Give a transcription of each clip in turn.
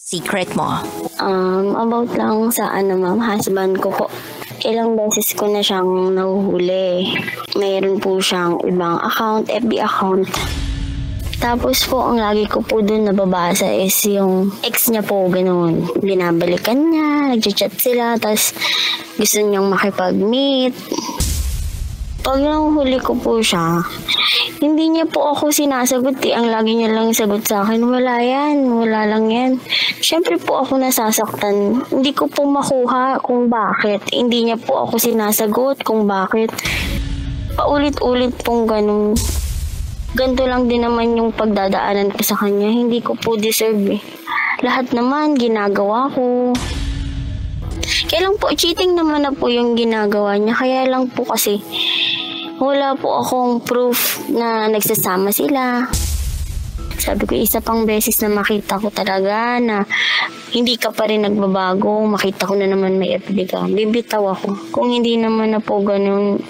secret mo? About lang sa ma'am, husband ko po. Ilang beses ko na siyang nahuhuli. Mayroon po siyang ibang account, FB account. Tapos po, ang lagi ko po dun nababasa is yung ex niya po, ganun. Binabalikan niya, nag-chat sila, tapos gusto niyang makipag-meet. Pag nanghuli ko po siya, hindi niya po ako sinasagot eh. Ang lagi niya lang sagot sa akin, wala yan, wala lang yan. Siyempre po ako nasasaktan. Hindi ko po makuha kung bakit. Hindi niya po ako sinasagot kung bakit. Paulit-ulit pong ganun. Ganito lang din naman yung pagdadaanan ko sa kanya. Hindi ko po deserve eh. Lahat naman ginagawa ko. Kaya lang po, cheating naman na po yung ginagawa niya. Kaya lang po kasi wala po akong proof na nagsasama sila. Sabi ko, isa pang beses na makita ko talaga na hindi ka pa rin nagbabago. Makita ko na naman may FB ka. Bibitaw ako. Kung hindi naman na po ganun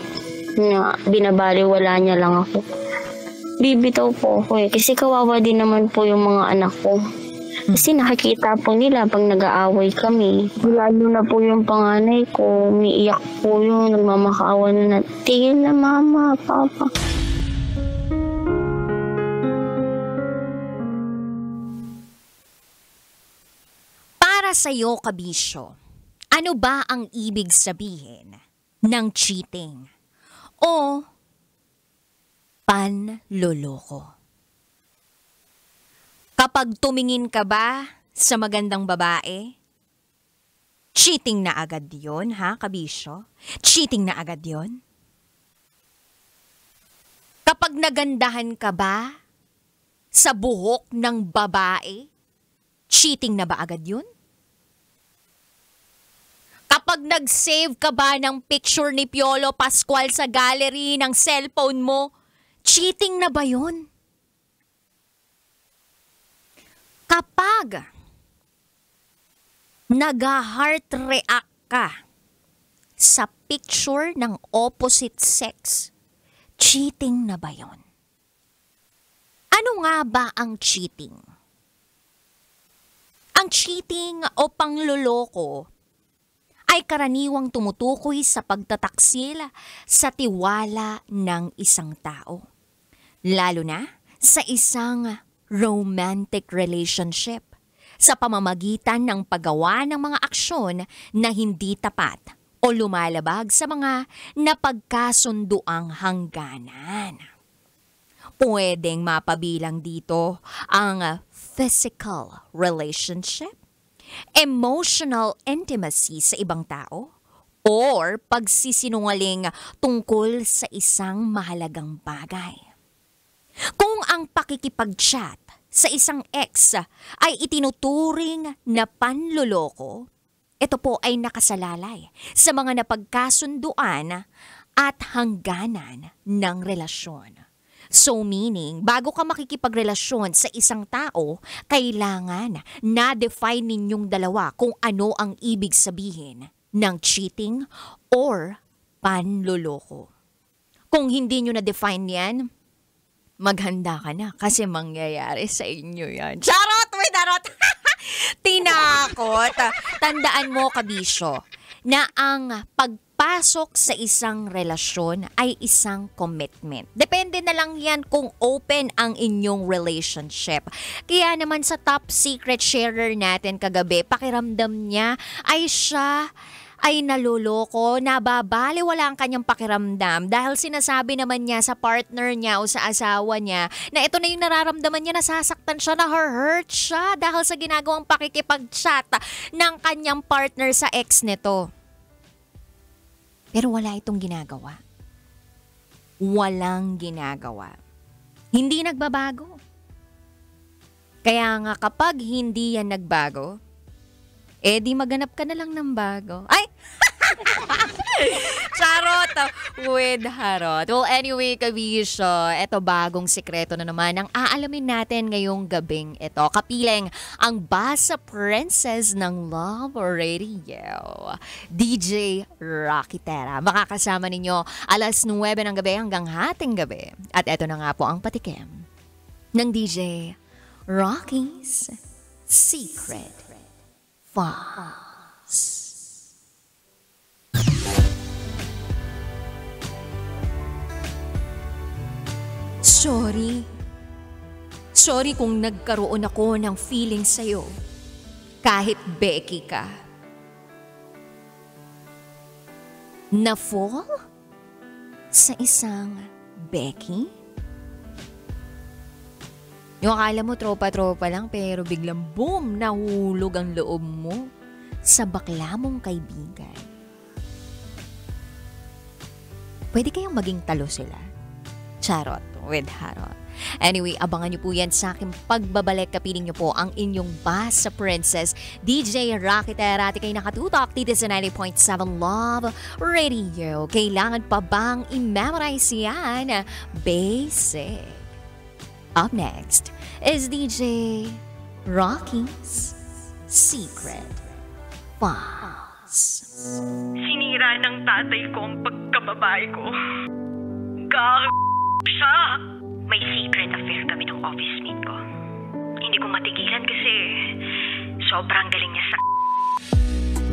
na binabaliwala niya lang ako. Bibitaw po ako eh. Kasi kawawa din naman po yung mga anak ko. Kasi nakikita po nila pag nag-aaway kami. Lalo na po yung panganay ko. Umiiyak po yun. Nagmamakaawa na. Tingin na mama, papa. Para sa'yo, kabisyo, ano ba ang ibig sabihin ng cheating o panloloko? Kapag tumingin ka ba sa magandang babae, cheating na agad yun, ha, kabisyo? Cheating na agad yun? Kapag nagandahan ka ba sa buhok ng babae, cheating na ba agad yun? Kapag nag-save ka ba ng picture ni Piolo Pascual sa gallery ng cellphone mo, cheating na ba yun? Kapag nag-heart react ka sa picture ng opposite sex, cheating na ba yun? Ano nga ba ang cheating? Ang cheating o pangloloko ay karaniwang tumutukoy sa pagtataksil sa tiwala ng isang tao. Lalo na sa isang romantic relationship sa pamamagitan ng paggawa ng mga aksyon na hindi tapat o lumalabag sa mga napagkasunduang hangganan. Pwedeng mapabilang dito ang physical relationship, emotional intimacy sa ibang tao, or pagsisinungaling tungkol sa isang mahalagang bagay. Kung ang pakikipag-chat sa isang ex ay itinuturing na panloloko, ito po ay nakasalalay sa mga napagkasunduan at hangganan ng relasyon. So meaning, bago ka makikipagrelasyon sa isang tao, kailangan na-define ninyong dalawa kung ano ang ibig sabihin ng cheating or panloloko. Kung hindi nyo na-define yan, maghanda ka na kasi mangyayari sa inyo yan. Charot! May darot! Tinakot! Tandaan mo, kabisyo, na ang pagpasok sa isang relasyon ay isang commitment. Depende na lang yan kung open ang inyong relationship. Kaya naman sa top secret sharer natin kagabi, pakiramdam niya ay siya ay naloloko, nababaliwala ang kanyang pakiramdam dahil sinasabi naman niya sa partner niya o sa asawa niya na ito na yung nararamdaman niya, nasasaktan siya, na-hurt siya dahil sa ginagawang pakikipag-chat ng kanyang partner sa ex nito. Pero wala itong ginagawa. Walang ginagawa. Hindi nagbabago. Kaya nga kapag hindi yan nagbago, di maganap ka na lang ng bago. Ay! Charot! With harot. Well, anyway, kabisyo, eto bagong sikreto na naman ang aalamin natin ngayong gabing ito. Kapiling ang Basa Princess ng Love Radio, DJ Rocky Terra. Makakasama ninyo alas 9 ng gabi hanggang hating gabi. At eto na nga po ang patikim ng DJ Rocky's Secret Files. Sorry kung nagkaroon ako ng feeling sa'yo. Kahit Becky ka. Na-fall? Sa isang Becky? Yung akala mo tropa-tropa lang pero biglang boom, nahulog ang loob mo sa bakla mong kaibigan. Pwede kayang maging talo sila. Charot with Harot. Anyway, abangan niyo po yan sa aking pagbabalik. Kapiling niyo po ang inyong Basa Princess, DJ Rocky Terati, kay nakatutok dito sa 90.7 Love Radio. Kailangan pa bang i-memorize yan? Basic. Up next is DJ Rocky's Secret Files. Sinira ng tatay ko ang pagkababae ko. Siya! May secret affair kami ng office mate ko. Hindi ko matigilan kasi sobrang galing niya sa...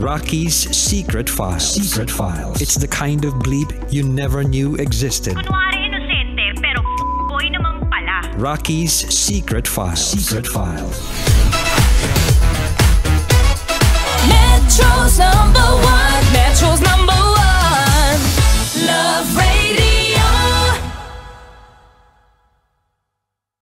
Rocky's Secret Files. Secret Files. It's the kind of bleep you never knew existed. Kunwari inosente pero boy naman pala. Rocky's Secret Files. Secret Files.